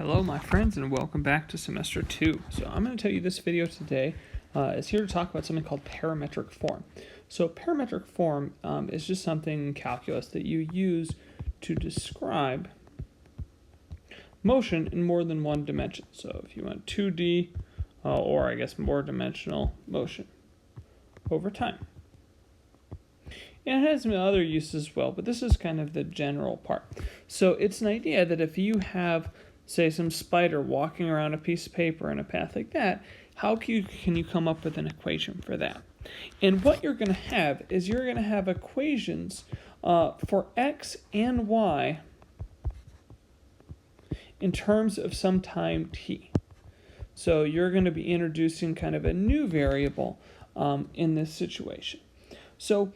Hello my friends and welcome back to semester 2. So I'm going to tell you this video today is here to talk about something called parametric form. So parametric form is just something in calculus that you use to describe motion in more than one dimension. So if you want 2D or I guess more dimensional motion over time. And it has some other uses as well, but this is kind of the general part. So it's an idea that if you have, say, some spider walking around a piece of paper in a path like that, how can you come up with an equation for that? And what you're going to have is you're going to have equations for x and y in terms of some time t. So you're going to be introducing kind of a new variable in this situation. So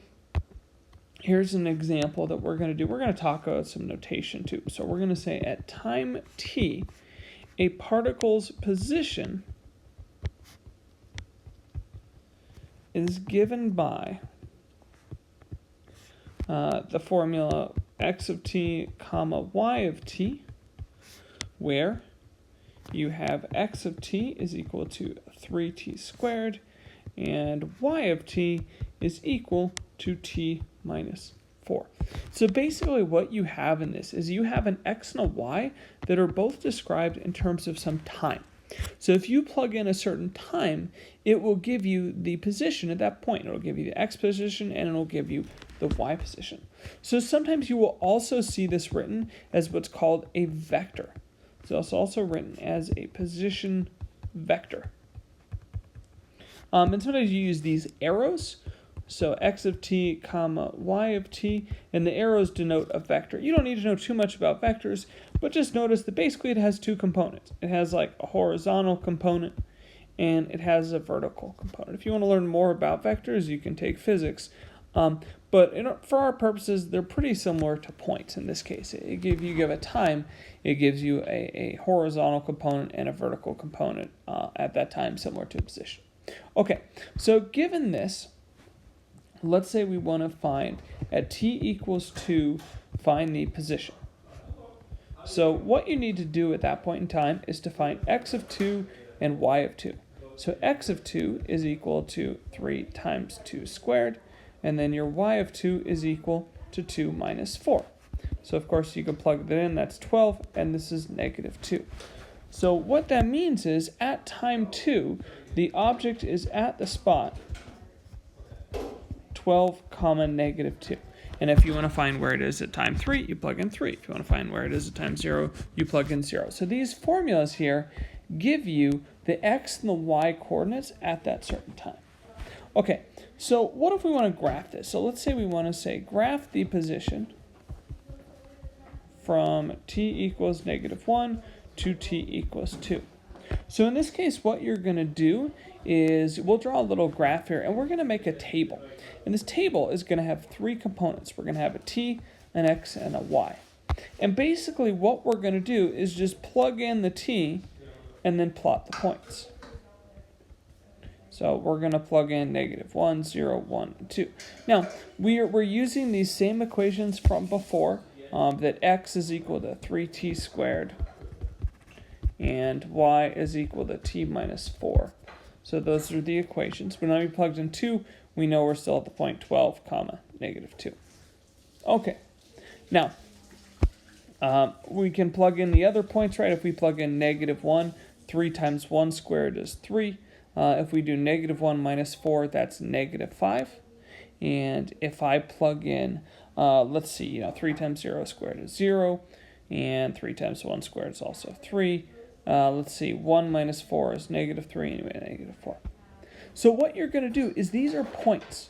here's an example that we're going to do. We're going to talk about some notation too. So we're going to say at time t, a particle's position is given by the formula x of t comma y of t, where you have x of t is equal to 3t squared and y of t is equal to t minus 4. So basically what you have in this is you have an x and a y that are both described in terms of some time. So if you plug in a certain time, it will give you the position at that point. It'll give you the x position and it'll give you the y position. So sometimes you will also see this written as what's called a vector. So it's also written as a position vector. And sometimes you use these arrows. So x of t comma y of t, and the arrows denote a vector. You don't need to know too much about vectors, but just notice that basically it has two components. It has like a horizontal component and it has a vertical component. If you want to learn more about vectors, you can take physics. But for our purposes, they're pretty similar to points in this case. You give a time, it gives you a horizontal component and a vertical component at that time, similar to a position. Okay, so given this, let's say we want to find at t equals 2, find the position. So what you need to do at that point in time is to find x of 2 and y of 2. So x of 2 is equal to 3 times 2 squared, and then your y of 2 is equal to 2 minus 4. So of course you can plug that in, that's 12, and this is negative 2. So what that means is at time 2, the object is at the spot 12 comma negative 2. And if you want to find where it is at time 3, you plug in 3. If you want to find where it is at time 0, you plug in 0. So these formulas here give you the x and the y coordinates at that certain time. Okay, so what if we want to graph this? So let's say we want to say graph the position from t equals negative 1 to t equals 2. So in this case, what you're going to do is we'll draw a little graph here, and we're going to make a table. And this table is going to have 3 components. We're going to have a t, an x, and a y. And basically what we're going to do is just plug in the t and then plot the points. So we're going to plug in negative 1, 0, 1, and 2. Now, we're using these same equations from before, that x is equal to 3t squared and y is equal to t minus 4. So those are the equations. When we plugged in 2, we know we're still at the point 12 comma negative 2. Okay, now we can plug in the other points, right? If we plug in negative 1, 3 times 1 squared is 3. If we do negative 1 minus 4, that's negative 5. And if I plug in, let's see, 3 times 0 squared is 0. And 3 times 1 squared is also 3. Let's see, 1 minus 4 is negative 3, anyway, negative 4. So what you're going to do is these are points.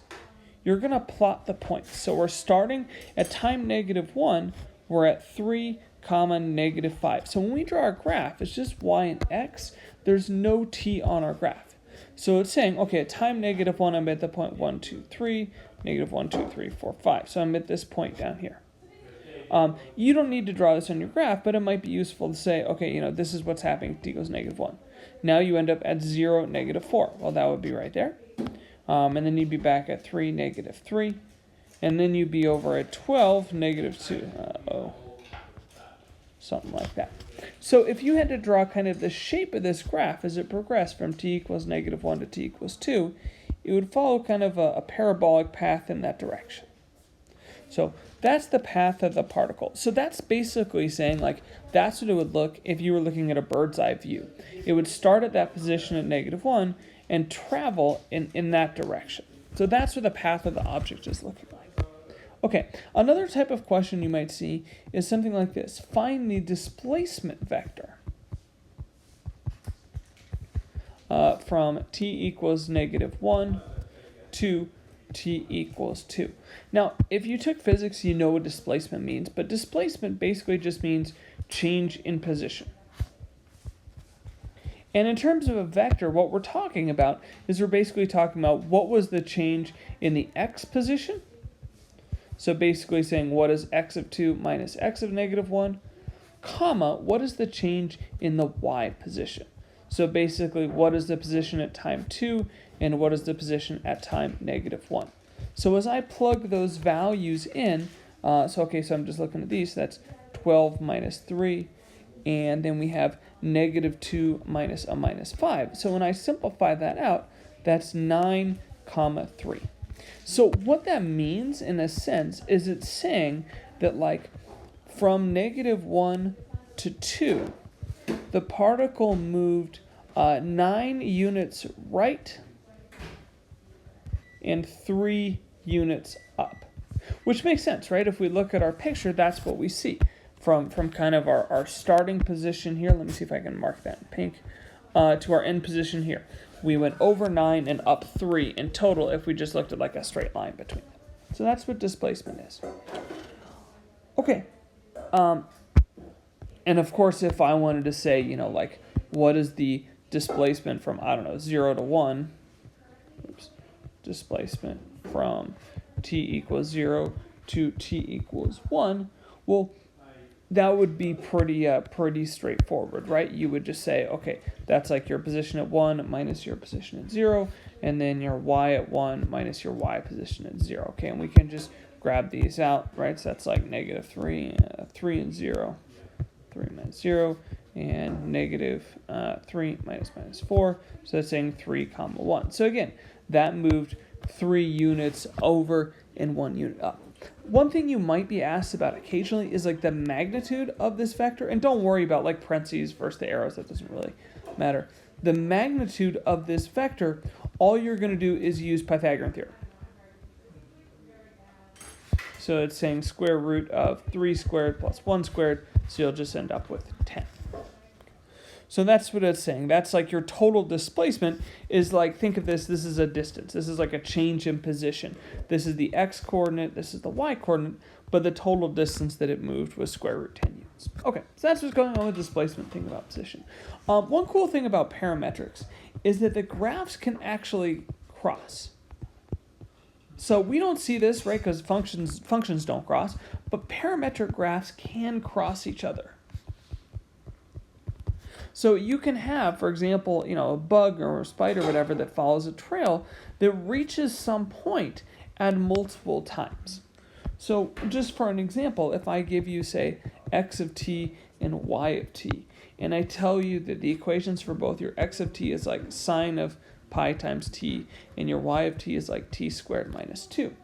You're going to plot the points. So we're starting at time negative 1, we're at 3 comma negative 5. So when we draw our graph, it's just y and x. There's no t on our graph. So it's saying, okay, at time negative 1, I'm at the point 1, 2, 3, negative 1, 2, 3, 4, 5. So I'm at this point down here. You don't need to draw this on your graph, but it might be useful to say, okay, this is what's happening if t equals negative 1. Now you end up at 0, negative 4. Well, that would be right there. And then you'd be back at 3, negative 3. And then you'd be over at 12, negative 2. Something like that. So if you had to draw kind of the shape of this graph as it progressed from t equals -1 to t equals 2, it would follow kind of a parabolic path in that direction. So that's the path of the particle. So that's basically saying, like, that's what it would look if you were looking at a bird's eye view. It would start at that position at -1 and travel in that direction. So that's what the path of the object is looking like. Okay, another type of question you might see is something like this. Find the displacement vector from t equals -1 to t equals 2. Now, if you took physics, you know what displacement means, but displacement basically just means change in position. And in terms of a vector, what we're talking about is we're basically talking about what was the change in the x position. So basically saying what is x of 2 minus x of -1, comma, what is the change in the y position? So basically, what is the position at time 2 and what is the position at time -1? So as I plug those values in, so I'm just looking at these, so that's 12 minus 3, and then we have -2 minus a minus 5. So when I simplify that out, that's 9, 3. So what that means, in a sense, is it's saying that, like, from -1 to 2, the particle moved 9 units right and 3 units up, which makes sense, right? If we look at our picture, that's what we see from kind of our starting position here. Let me see if I can mark that in pink, to our end position here. We went over 9 and up 3 in total if we just looked at like a straight line between them. So that's what displacement is. Okay. And of course, if I wanted to say, like, what is the displacement from, 0 to 1, displacement from t equals 0 to t equals 1, well, that would be pretty straightforward, right? You would just say, okay, that's like your position at 1 minus your position at 0, and then your y at 1 minus your y position at 0. Okay, and we can just grab these out, right? So that's like -3, 3 and 0, 3 minus 0, and -3 minus 4. So that's saying 3, 1. So again, that moved 3 units over and 1 unit up. One thing you might be asked about occasionally is like the magnitude of this vector, and don't worry about like parentheses versus the arrows, that doesn't really matter. The magnitude of this vector, all you're going to do is use Pythagorean theorem. So it's saying square root of 3 squared plus 1 squared, so you'll just end up with 10. So that's what it's saying. That's like your total displacement is like, think of this is a distance. This is like a change in position. This is the x coordinate, this is the y coordinate, but the total distance that it moved was square root 10 units. Okay, so that's what's going on with displacement, think about position. One cool thing about parametrics is that the graphs can actually cross. So we don't see this, right, because functions don't cross, but parametric graphs can cross each other. So you can have, for example, a bug or a spider or whatever that follows a trail that reaches some point at multiple times. So just for an example, if I give you, say, x of t and y of t, and I tell you that the equations for both your x of t is like sine of pi times t, and your y of t is like t squared minus 2.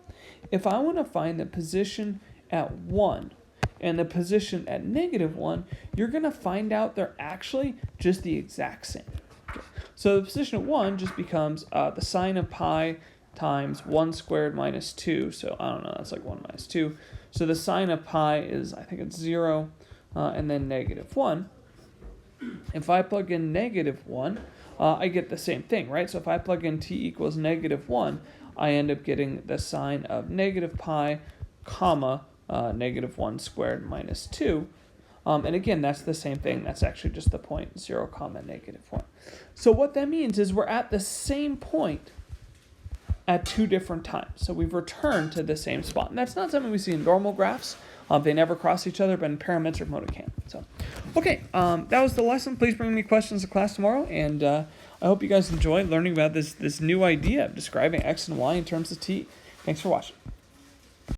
If I want to find the position at 1 and the position at -1, you're going to find out they're actually just the exact same. Okay. So the position at 1 just becomes the sine of pi times 1 squared minus 2. So I don't know, that's like 1 minus 2. So the sine of pi is, I think it's 0, and then -1. If I plug in -1, I get the same thing, right? So if I plug in t equals -1, I end up getting the sine of -pi, comma, -1 squared minus 2. And again, that's the same thing. That's actually just the point 0, -1. So what that means is we're at the same point at 2 different times. So we've returned to the same spot. And that's not something we see in normal graphs. They never cross each other, but in parametric mode it can. So, okay, that was the lesson. Please bring me questions to class tomorrow. And I hope you guys enjoyed learning about this new idea of describing x and y in terms of t. Thanks for watching.